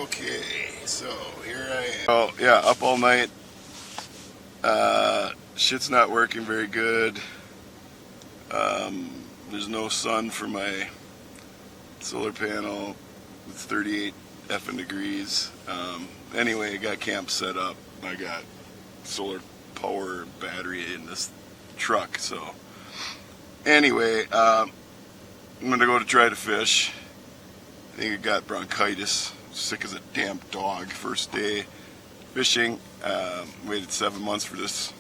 Okay, so here I am. Oh yeah, up all night. Shit's not working very good. There's no sun for my solar panel. It's 38 effing degrees. Anyway, I got camp set up. I got solar power battery in this truck. So anyway, I'm gonna go to try to fish. I think I got bronchitis. Sick as a damn dog. First day fishing. Waited 7 months for this.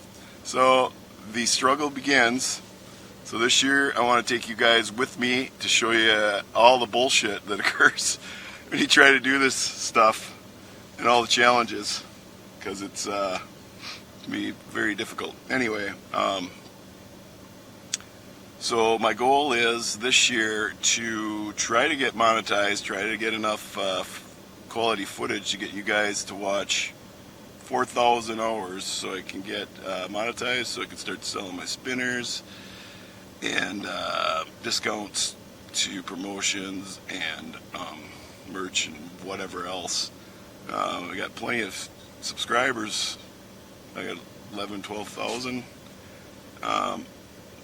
So the struggle begins. So this year I want to take you guys with me to show you all the bullshit that occurs when you try to do this stuff and all the challenges, because it's can be very difficult. Anyway, so my goal is this year to try to get monetized, try to get enough quality footage to get you guys to watch 4,000 hours so I can get monetized, so I can start selling my spinners and discounts to promotions and merch and whatever else. I got plenty of subscribers. I got 11, 12,000.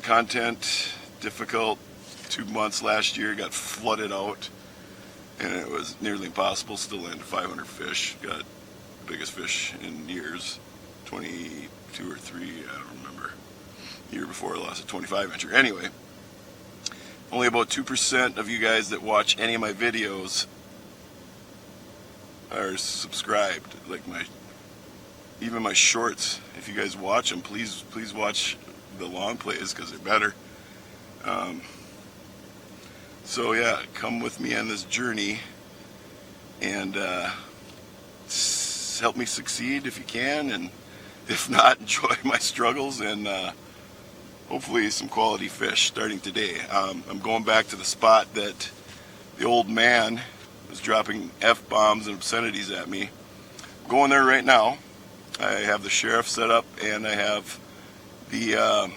Content difficult. 2 months last year got flooded out, and it was nearly impossible. Still landed 500 fish. Got the biggest fish in years, 22 or 3, I don't remember. The year before I lost a 25 incher. Anyway, only about 2% of you guys that watch any of my videos are subscribed. Like even my shorts, if you guys watch them, please watch the long plays because they're better. So yeah, come with me on this journey and help me succeed if you can, and if not, enjoy my struggles and hopefully some quality fish starting today. I'm going back to the spot that the old man was dropping F-bombs and obscenities at me. I'm going there right now. I have the sheriff set up, and I have the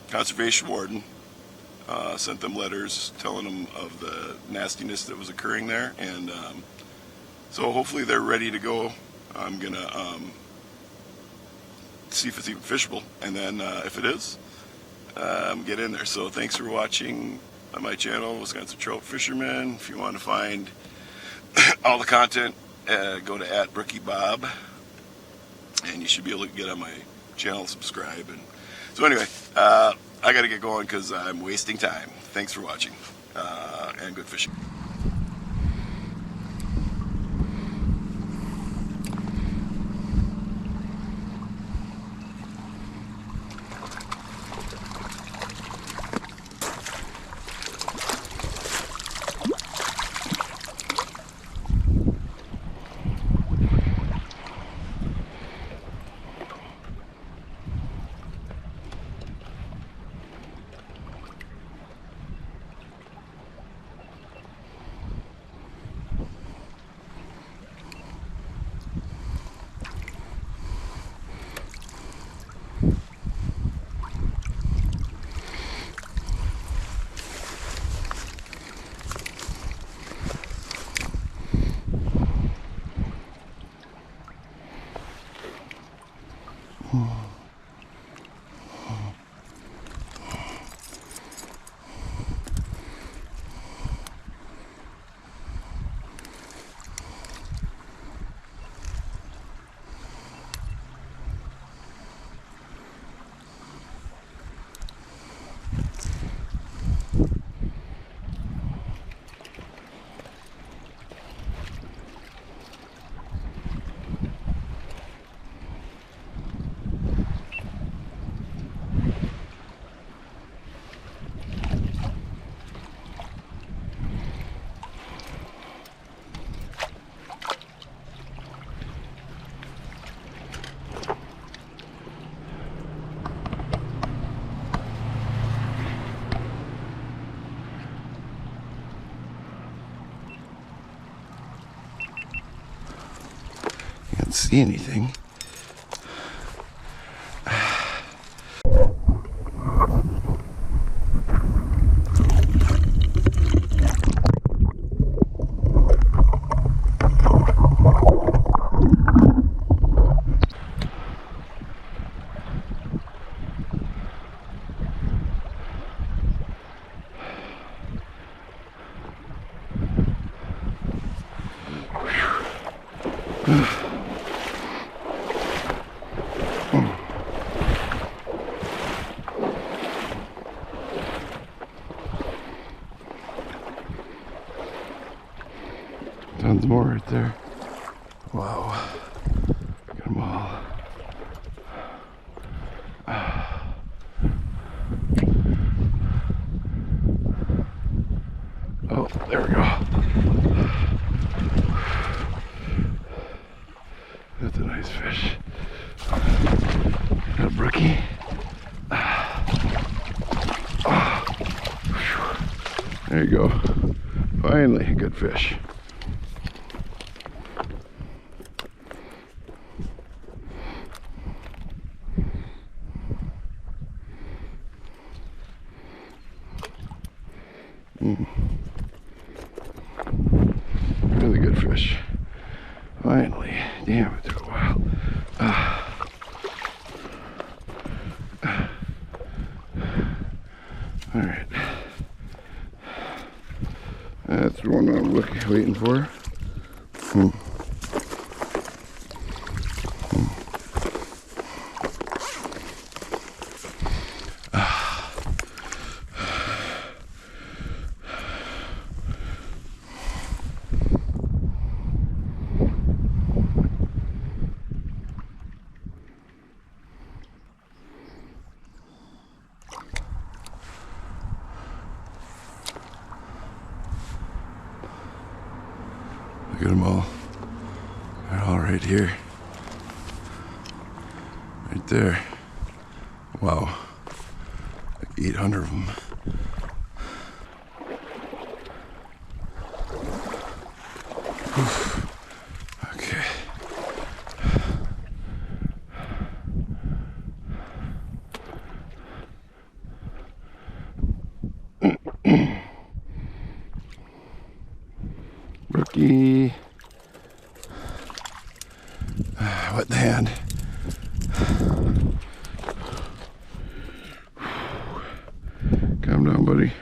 conservation warden. Sent them letters telling them of the nastiness that was occurring there, and so hopefully they're ready to go. I'm gonna see if it's even fishable, and then if it is, get in there. So thanks for watching my channel, Wisconsin Trout Fisherman. If you want to find all the content, go to @BrookieBob, and you should be able to get on my channel and subscribe. And so anyway, I got to get going because I'm wasting time. Thanks for watching, and good fishing. Can't see anything. Tons more right there. Wow. Look at them all. Oh, there we go. That's a nice fish. Got a brookie. There you go. Finally, a good fish. Really good fish. Finally. Damn, it took a while. Alright. That's the one I'm waiting for. Look at them all. They're all right here. Right there. Wow. Like 800 of them. Whew. Okay. Brookie. Wet in the hand. Calm down, buddy.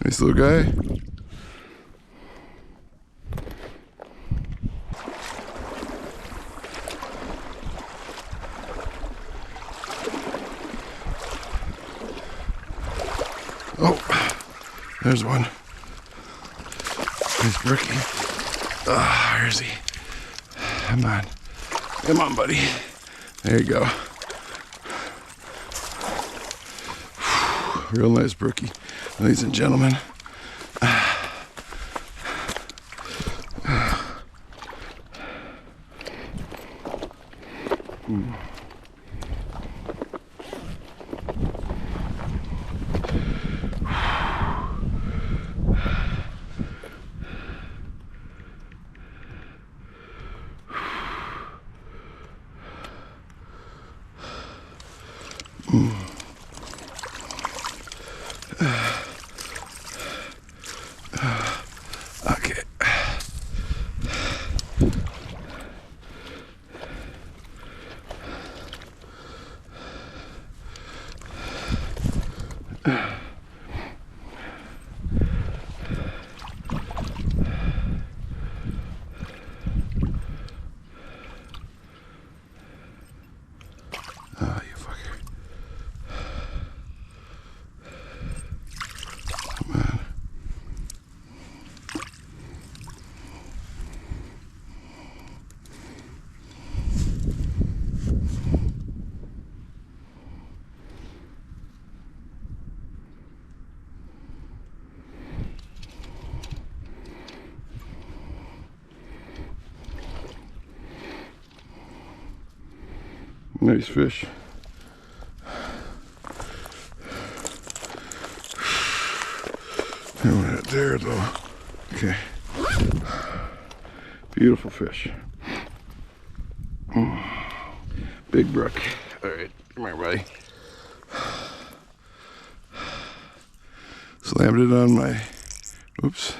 Nice little guy. Oh, there's one. Nice brookie. Oh, where is he? Come on. Come on, buddy. There you go. Real nice brookie, ladies and gentlemen. Okay. Oh, you fucker. Come on. Nice fish. I went out there though. Okay. Beautiful fish. Big brook. Alright, come here, buddy. Slammed it on my, oops,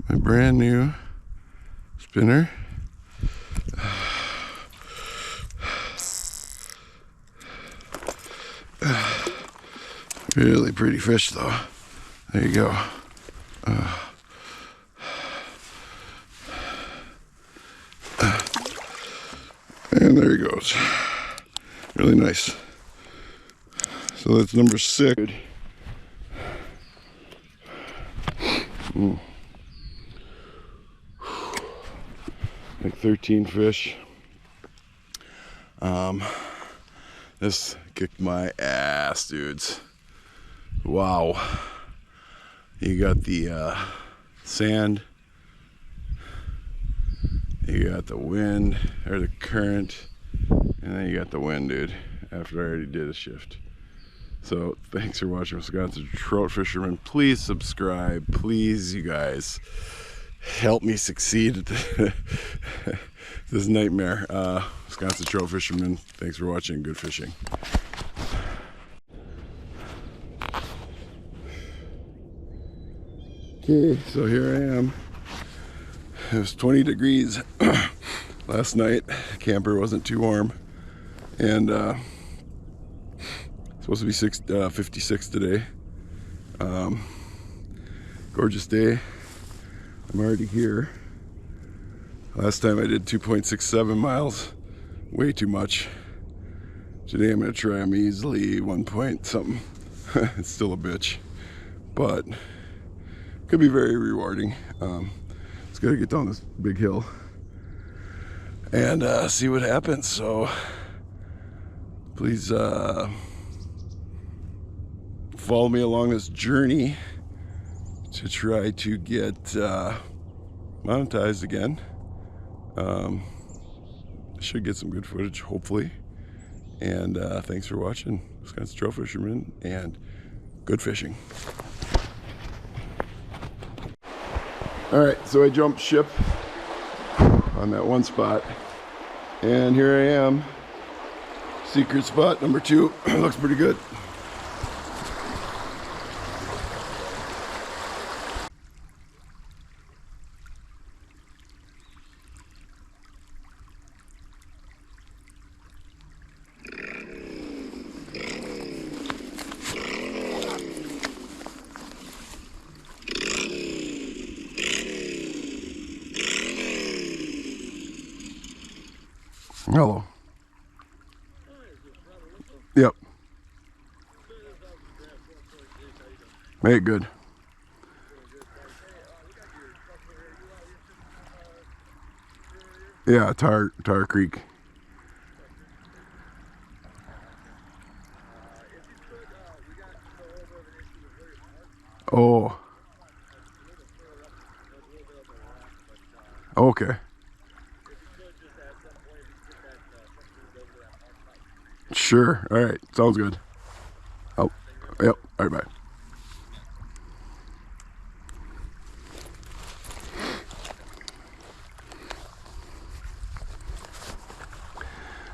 my brand new spinner. Really pretty fish though. There you go. And there he goes. Really nice. So that's number 6. Like 13 fish. This kicked my ass, dudes. Wow. You got the sand. You got the wind, or the current, and then you got the wind, dude, after I already did a shift. So thanks for watching, Wisconsin Trout Fisherman. Please subscribe, please, you guys. Help me succeed at this nightmare. Wisconsin Trout Fisherman, thanks for watching. Good fishing. Okay, so here I am. It was 20 degrees last night. Camper wasn't too warm, and supposed to be 56 today. Gorgeous day. I'm already here. Last time I did 2.67 miles, way too much. Today I'm gonna try a measly 1 point something. It's still a bitch, but could be very rewarding. Just gotta get down this big hill and see what happens. So please follow me along this journey to try to get monetized again. Should get some good footage, hopefully. And thanks for watching, Wisconsin Trout Fisherman, and good fishing. All right, so I jumped ship on that one spot, and here I am. Secret spot number 2. Looks pretty good. Hello. Yep. Hey, good. Yeah, Tar Creek. Oh. Okay. Sure. All right. Sounds good. Oh, yep. All right. Bye.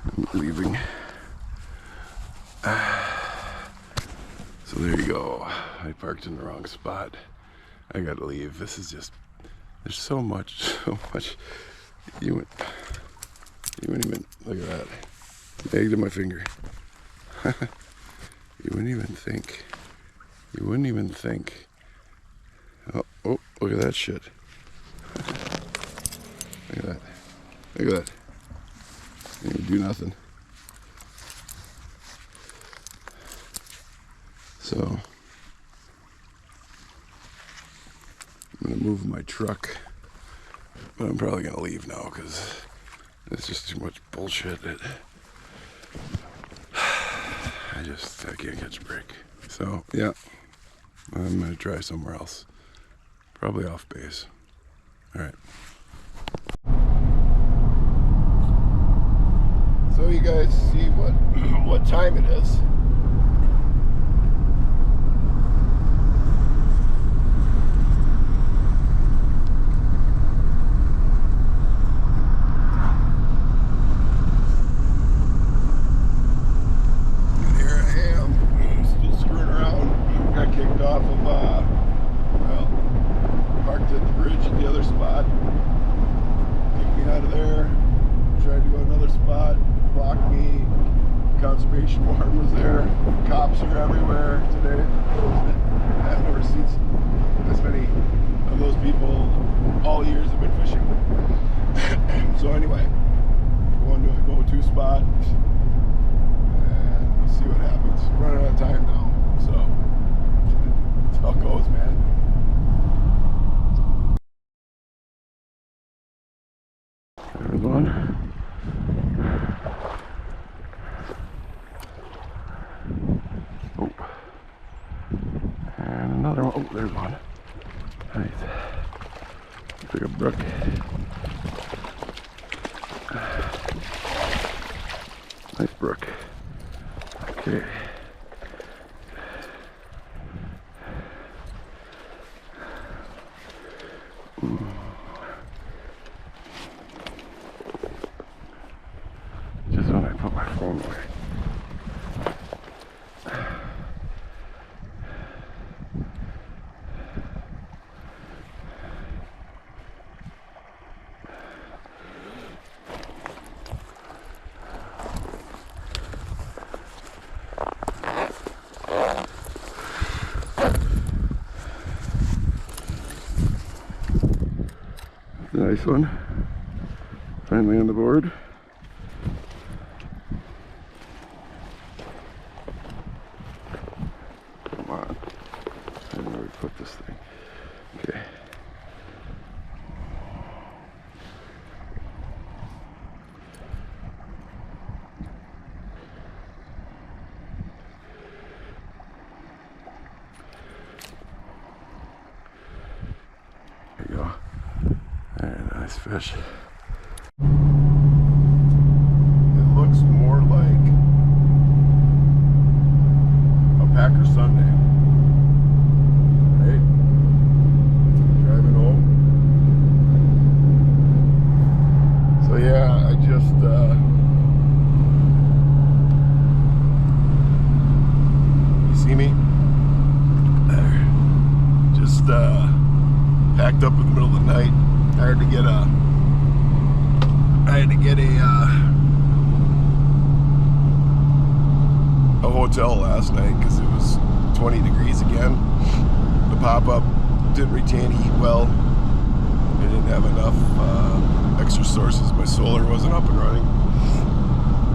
I'm leaving. So there you go. I parked in the wrong spot. I gotta leave. This is just, there's so much. You wouldn't even, look at that. Egg to my finger. You wouldn't even think. You wouldn't even think. Oh, look at that shit. Look at that. Look at that. Didn't even do nothing. So I'm gonna move my truck, but I'm probably gonna leave now because it's just too much bullshit. I can't catch a break. So yeah, I'm gonna try somewhere else, probably off base. All right. So you guys see what time it is. Conservation warrant was there. Cops are everywhere today. I've never seen as many of those people all years I've been fishing. So anyway, going to a go-to spot, and we'll see what happens. Running out of time now, so that's how it goes, man. There's one. Oh. And another one. Oh, there's one. Nice. Looks like a brook. Nice brook. Okay. Just when I put my phone away. Nice one. Finally on the board. Come on. I don't know where to put this thing. Okay. There you go. Very nice fish. It looks more like a Packer Sunday, right? Driving home. So yeah, I just you see me? Just packed up in the middle of the night. I had to get a hotel last night because it was 20 degrees again. The pop-up didn't retain heat well. I didn't have enough extra sources. My solar wasn't up and running,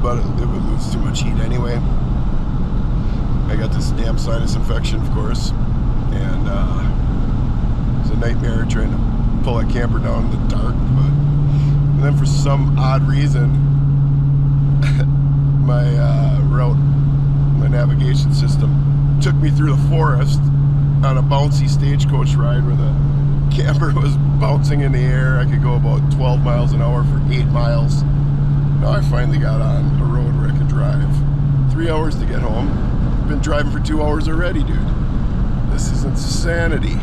but it would lose too much heat anyway. I got this damn sinus infection, of course, and it's a nightmare trying to pull that camper down in the dark. But and then for some odd reason, my my navigation system took me through the forest on a bouncy stagecoach ride where the camper was bouncing in the air. I could go about 12 miles an hour for 8 miles. Now I finally got on a road where I could drive. 3 hours to get home. Been driving for 2 hours already, dude. This is insanity.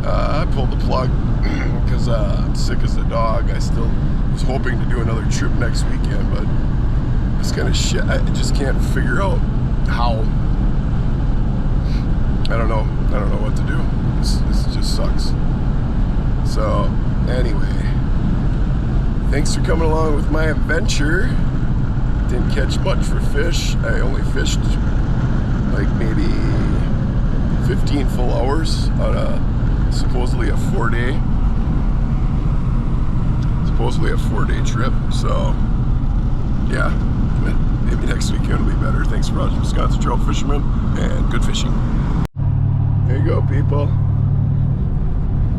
I pulled the plug because I'm sick as a dog. I still was hoping to do another trip next weekend, but this kind of shit, I just can't figure out how. I don't know what to do. This just sucks. So anyway, thanks for coming along with my adventure. Didn't catch much for fish. I only fished like maybe 15 full hours on a supposedly a 4-day trip. So yeah, maybe next weekend will be better. Thanks for watching, Wisconsin Trout Fisherman, and good fishing. There you go, people.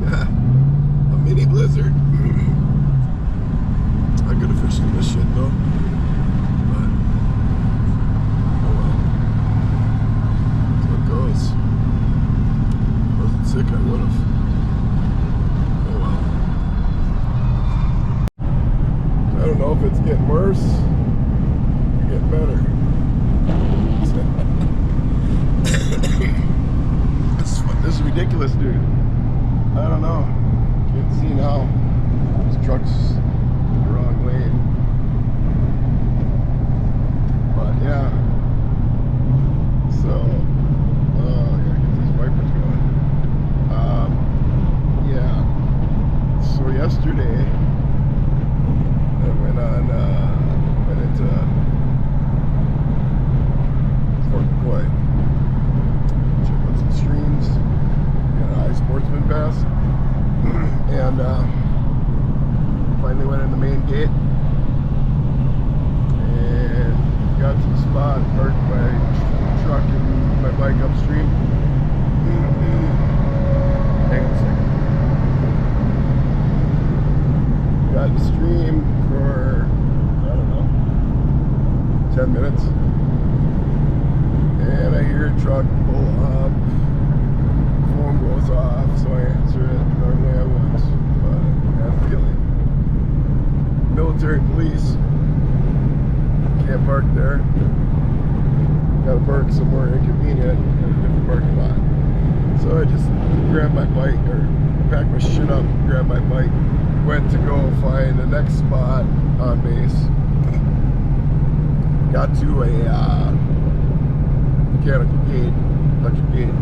A mini blizzard. I could have fished in this shit though, but oh well. That's how it goes. If I wasn't sick, I would have. Oh well. I don't know if it's getting worse or getting better. This is ridiculous, dude. I don't know. Can't see now. This truck's in the wrong lane. But yeah. So, I gotta get these wipers going. Yeah. So yesterday, I went into Fort McCoy. Check out some streams. And got to the spot, parked my truck and my bike upstream. Hang on a second. Got in the stream for, I don't know, 10 minutes. And I hear a truck pull up. Phone goes off, so I answer it. Normally I wouldn't, but I had a feeling. Military police. Can't park there. Gotta park somewhere inconvenient in a different parking lot. So I just grabbed my bike, or packed my shit up, grabbed my bike, went to go find the next spot on base. Got to a mechanical gate, electric gate.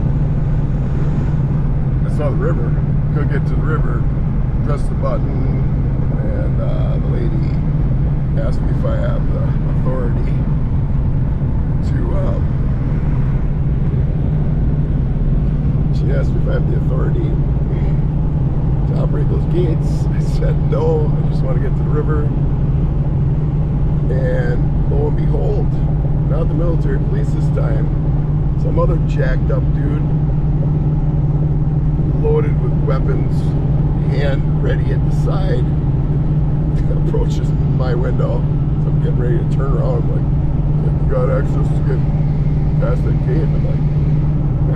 I saw the river, couldn't get to the river, pressed the button, and the lady asked me if I have the authority to, she asked me if I have the authority to operate those gates. I said no, I just want to get to the river. And lo and behold, not the military police this time, some other jacked up dude, loaded with weapons, hand ready at the side, approaches my window. So I'm getting ready to turn around. I'm like, you got access to get past that gate? And I'm like,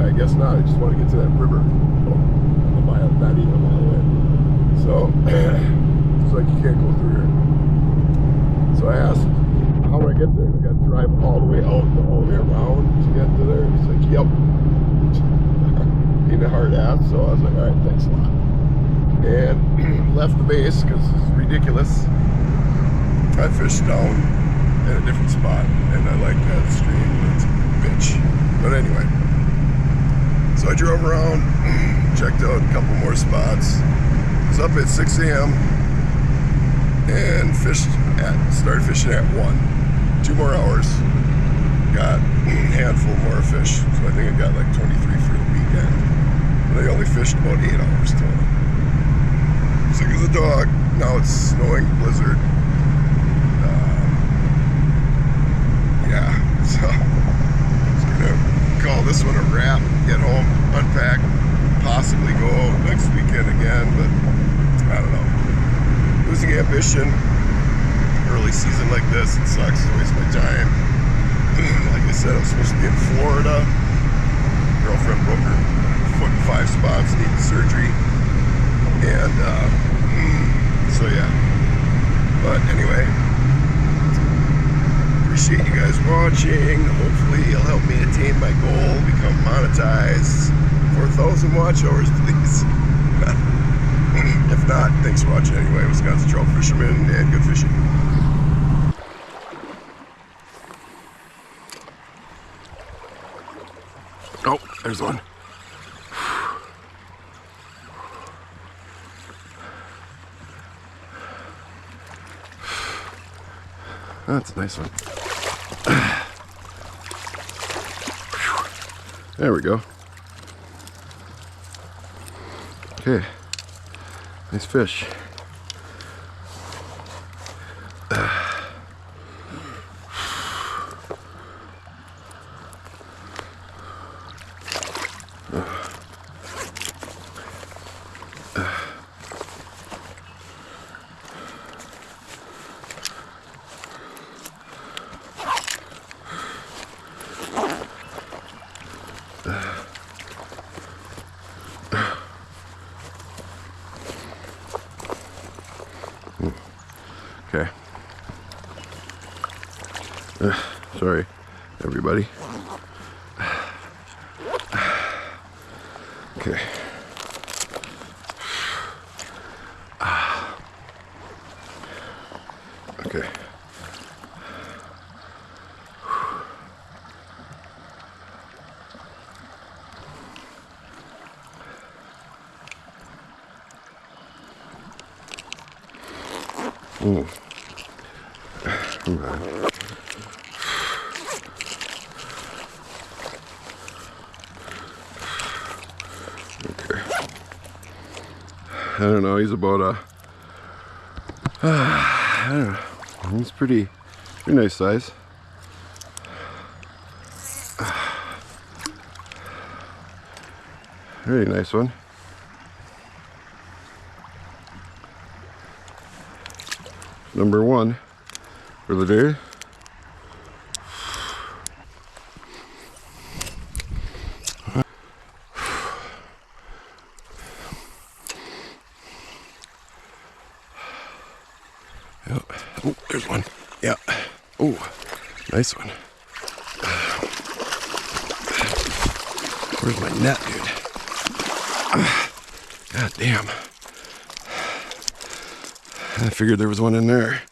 I guess not. I just want to get to that river. Oh, a mile, not even a mile away. So it's like, you can't go through here. So I asked, how do I get there? I got to drive all the way out, all the way around to get to there. He's like, yep. Being a hard ass. So I was like, all right, thanks a lot. And left the base because it's ridiculous. I fished down at a different spot, and I like that stream. It's a bitch. But anyway, so I drove around, checked out a couple more spots. Was up at 6 a.m. and started fishing at 1. 2 more hours. Got a handful more fish. So I think I got like 23 for the weekend. But I only fished about 8 hours total. Sick as a dog. Now it's snowing, blizzard. Yeah, so just gonna call this one a wrap. Get home, unpack, possibly go next weekend again, but I don't know. Losing ambition. Early season like this, it sucks. It wastes my time. Like I said, I was supposed to be in Florida. Girlfriend broke her foot in 5 spots, needed surgery. And so yeah. But anyway, appreciate you guys watching. Hopefully you'll help me attain my goal, become monetized. 4,000 watch hours, please. If not, thanks for watching anyway. Wisconsin trout fisherman, and good fishing. Oh, there's one. That's a nice one. There we go. Okay. Nice fish. Okay. Sorry, everybody. Okay. Okay. Ooh. Okay. I don't know, he's about a I don't know. He's pretty nice size. Very nice one. Number one for the day. Yep. Oh, there's one. Yeah. Oh, nice one. Where's my net, dude? God damn. I figured there was one in there.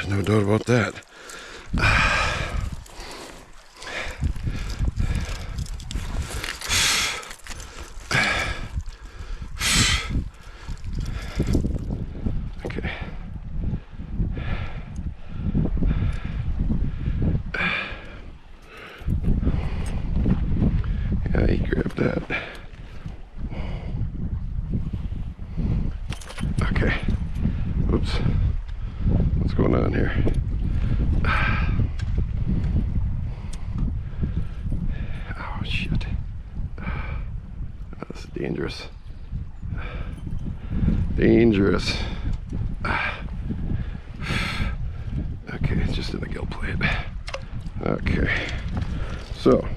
No doubt about that. Okay. Yeah, he grabbed that. Okay. Oops. What's going on here? Oh, shit. That's dangerous. Dangerous. Okay, it's just in the gill plate. Okay. So,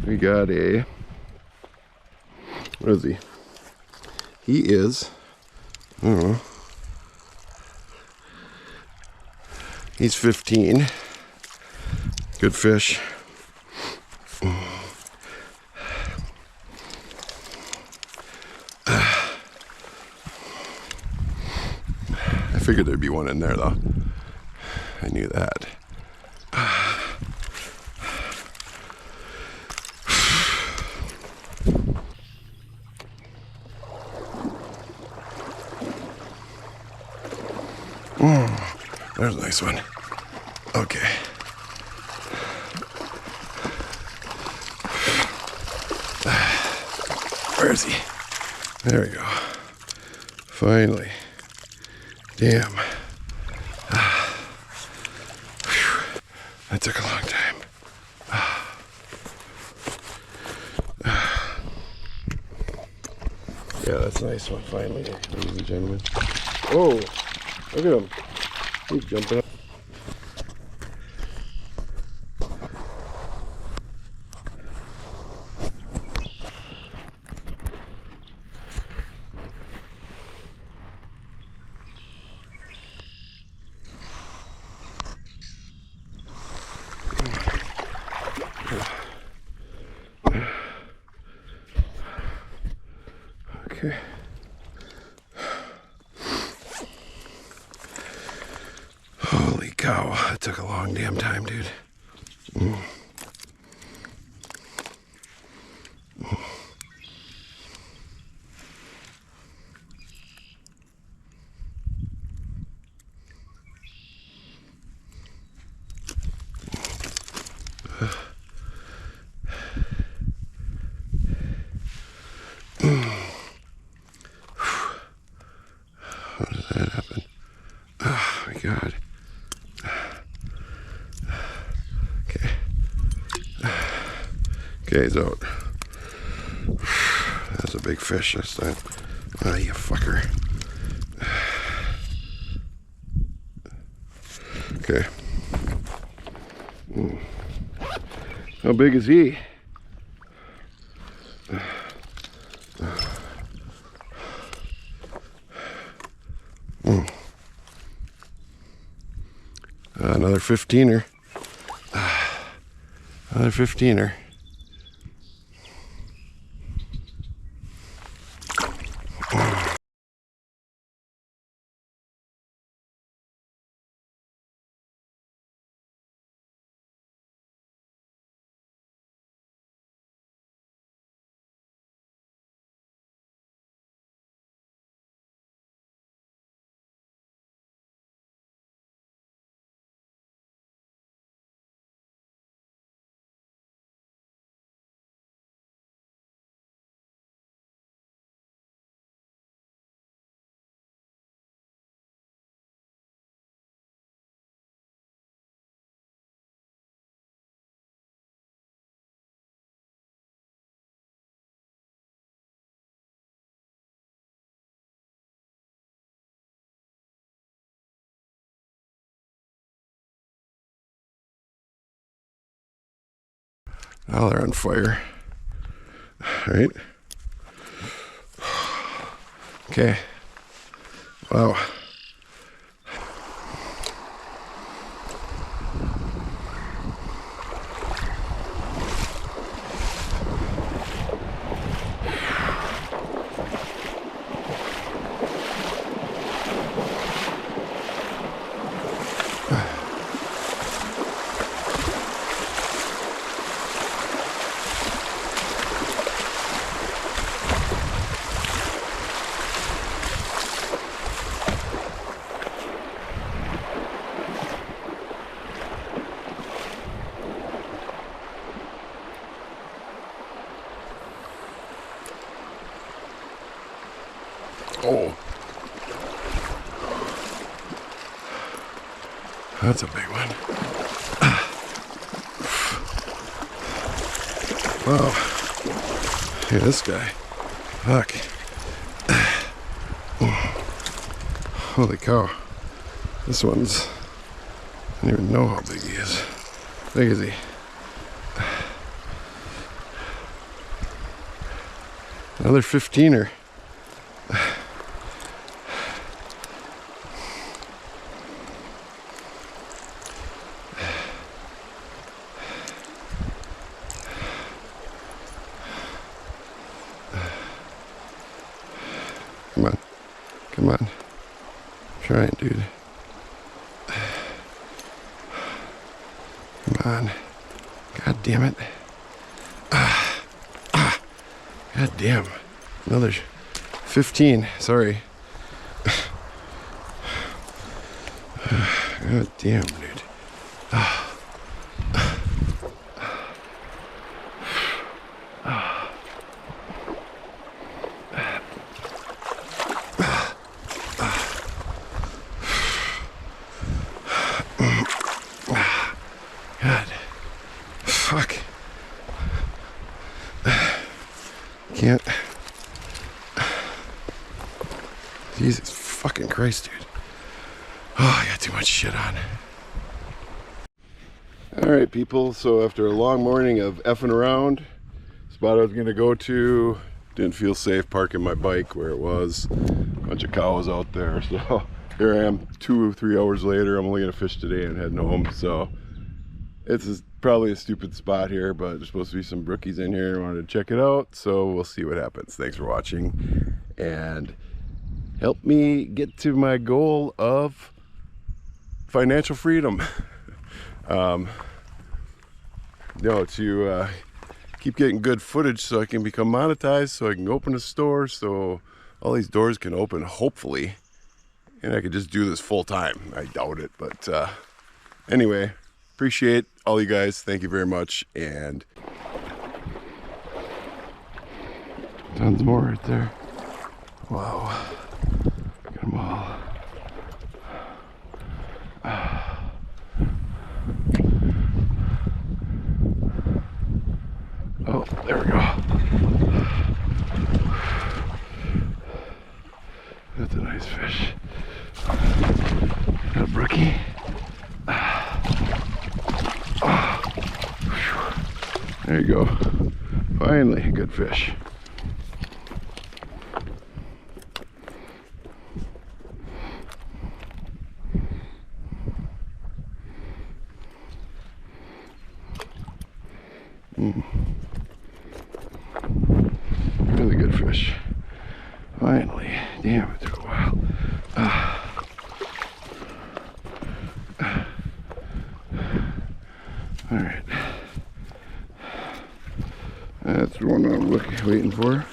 we got a, what is he? He is, I don't know, he's 15. Good fish. I figured there'd be one in there though. I knew that. There's a nice one. Okay. Where is he? There we go. Finally. Damn. That took a long time. Yeah, that's a nice one, finally, ladies and gentlemen. Oh, look at him. He's jumping up. Okay. Holy cow, that took a long damn time, dude. How did that happen? Oh my god. Okay. Okay, he's out. That's a big fish this time. Ah, you fucker. Okay. How big is he? Another 15er. Another 15er. Now they're on fire. Right? Okay. Wow. Oh, that's a big one. Wow. Hey, this guy. Fuck. Holy cow. This one's, I don't even know how big he is. How big is he? Another 15er. Come on. Come on. Try it, dude. Come on. God damn it. God damn. Another 15. Sorry. God damn, dude. God. Fuck. Can't. Jesus fucking Christ, dude. Oh, I got too much shit on. Alright, people, so after a long morning of effing around, spot I was gonna go to, didn't feel safe parking my bike where it was. A bunch of cows out there, so here I am 2 or 3 hours later. I'm only gonna fish today and heading home, so it's probably a stupid spot here, but there's supposed to be some brookies in here. I wanted to check it out, so we'll see what happens. Thanks for watching, and help me get to my goal of financial freedom. To keep getting good footage so I can become monetized, so I can open a store, so all these doors can open, hopefully, and I could just do this full time. I doubt it, but anyway, appreciate all you guys. Thank you very much, and tons more right there. Wow. Got them all. Oh, there we go. That's a nice fish. Got a brookie. There you go. Finally, a good fish. Really good fish. Finally. Damn, it took a while. Alright. That's the one I'm waiting for.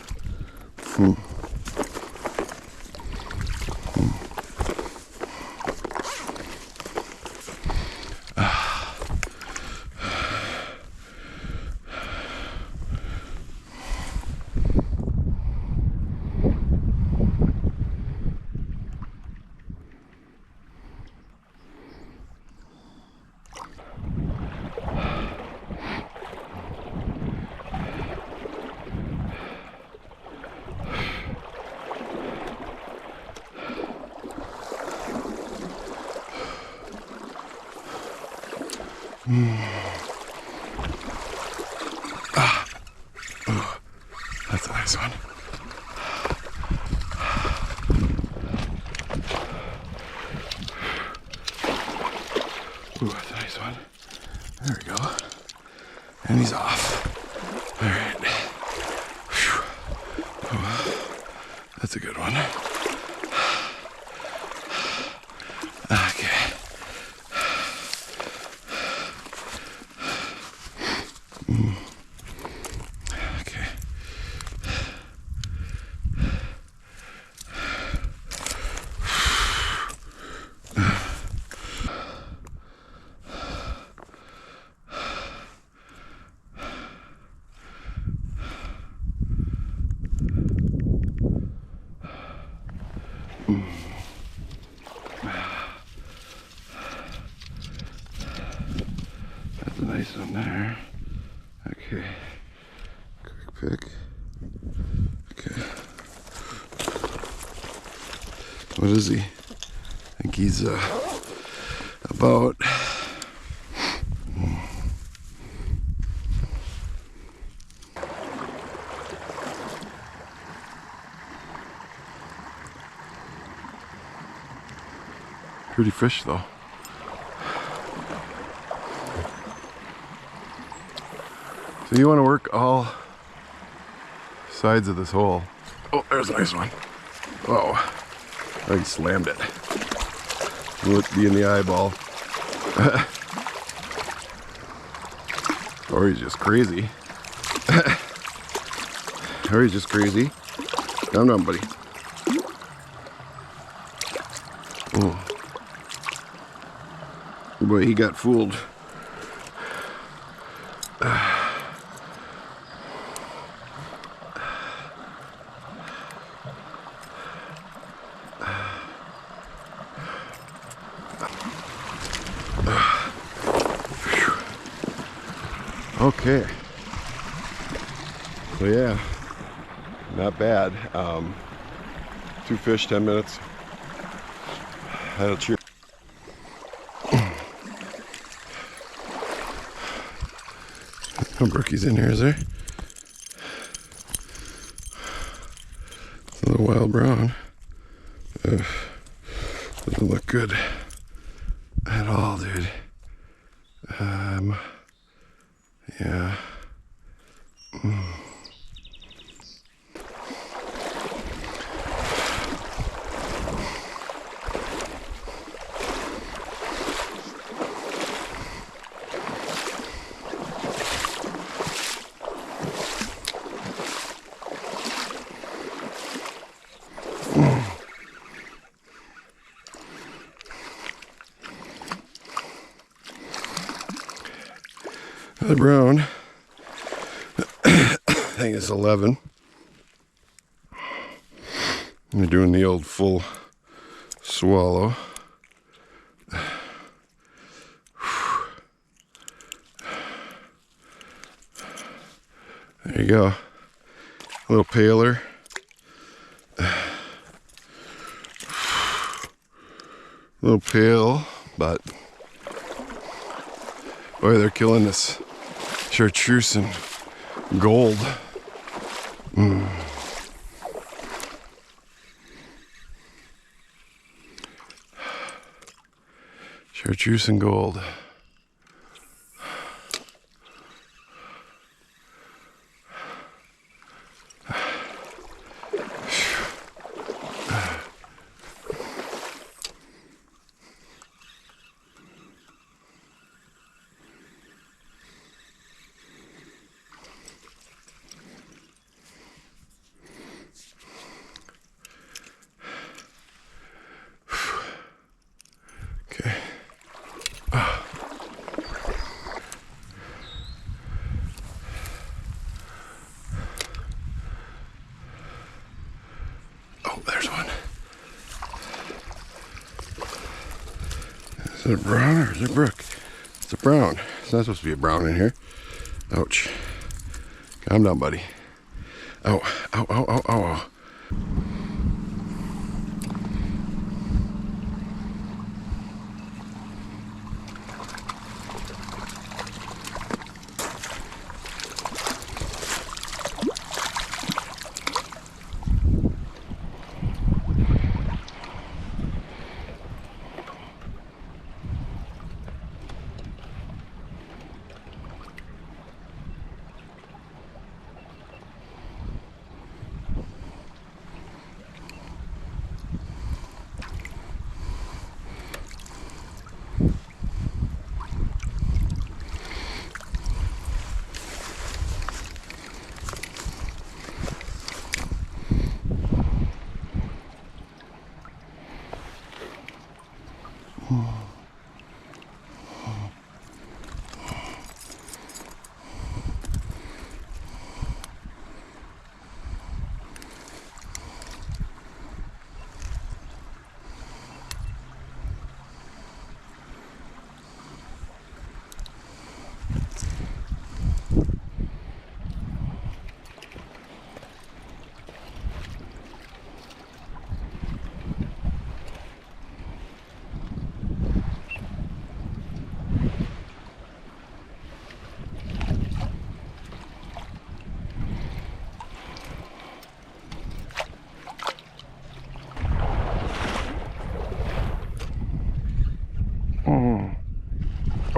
Ooh, that's a nice one. There we go. And he's off. All right. Whew. Oh, that's a good one. Okay. Okay. That's a nice one there. Okay. Quick pick. Okay. What is he? I think he's about pretty fish though. So you want to work all sides of this hole. Oh, there's a nice one. Oh, I slammed it. Look me in the eyeball. Or he's just crazy. Or he's just crazy. Calm down, buddy. Oh. Boy, he got fooled. Okay. So yeah, not bad. 2 fish, 10 minutes. Had a cheer. No brookies in here, is there? It's a little wild brown. Doesn't look good at all, dude. Yeah. Another brown. I think it's 11. We're doing the old full swallow. There you go. A little paler. A little pale, but boy, they're killing this chartreuse and gold. Chartreuse and gold. Okay. Oh, there's one. Is it a brown or is it a brook? It's a brown. It's not supposed to be a brown in here. Ouch. Calm down, buddy. Ow, ow, ow, ow, ow.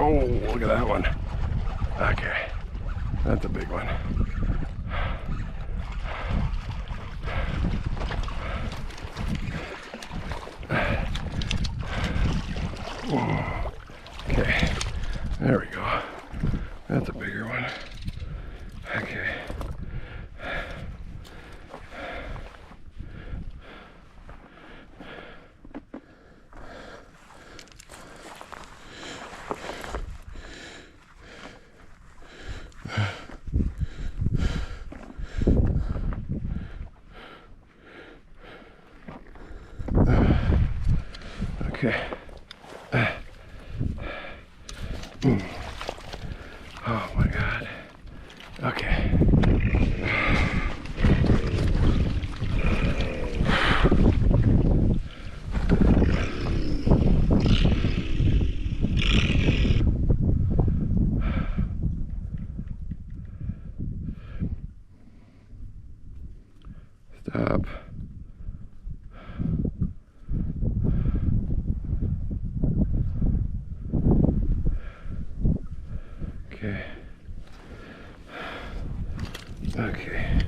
Oh, look at that one. Okay, that's a big one. Okay, there we go. That's a bigger one. Okay. Okay. Oh my God. Okay. Stop. Okay. Okay.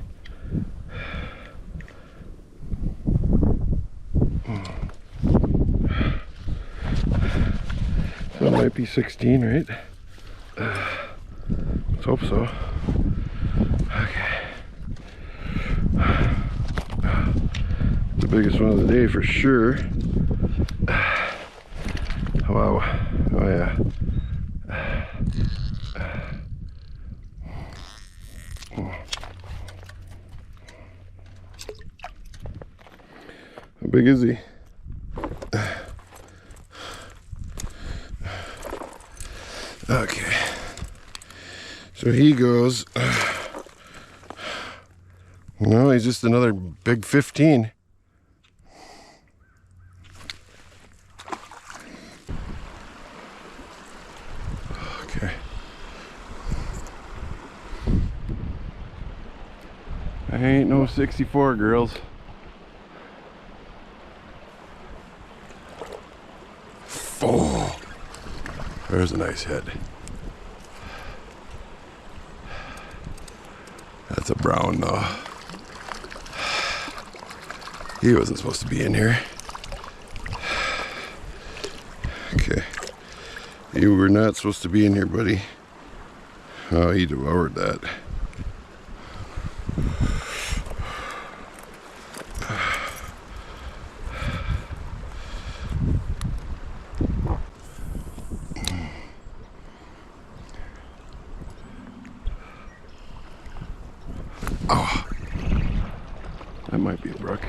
So it might be 16, right? Let's hope so. Okay. The biggest one of the day for sure. Wow. Oh yeah. How big is he? Okay. So he goes, no, he's just another big 15. Okay. I ain't no 64, girls. Oh, there's a nice head. That's a brown though. He wasn't supposed to be in here. Okay. You were not supposed to be in here, buddy. Oh, he devoured that. Oh, that might be a brook.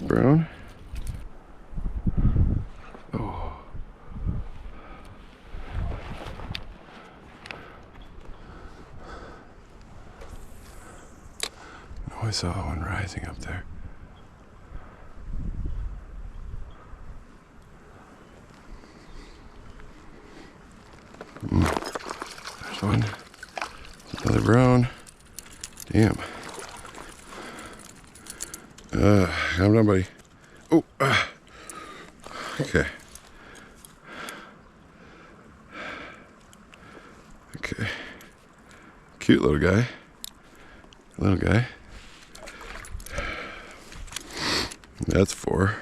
Brown. Oh. Oh, I saw one rising up there. There's one. Another brown. Damn. Calm down, buddy. Oh, okay. Okay. Cute little guy. Little guy. That's 4.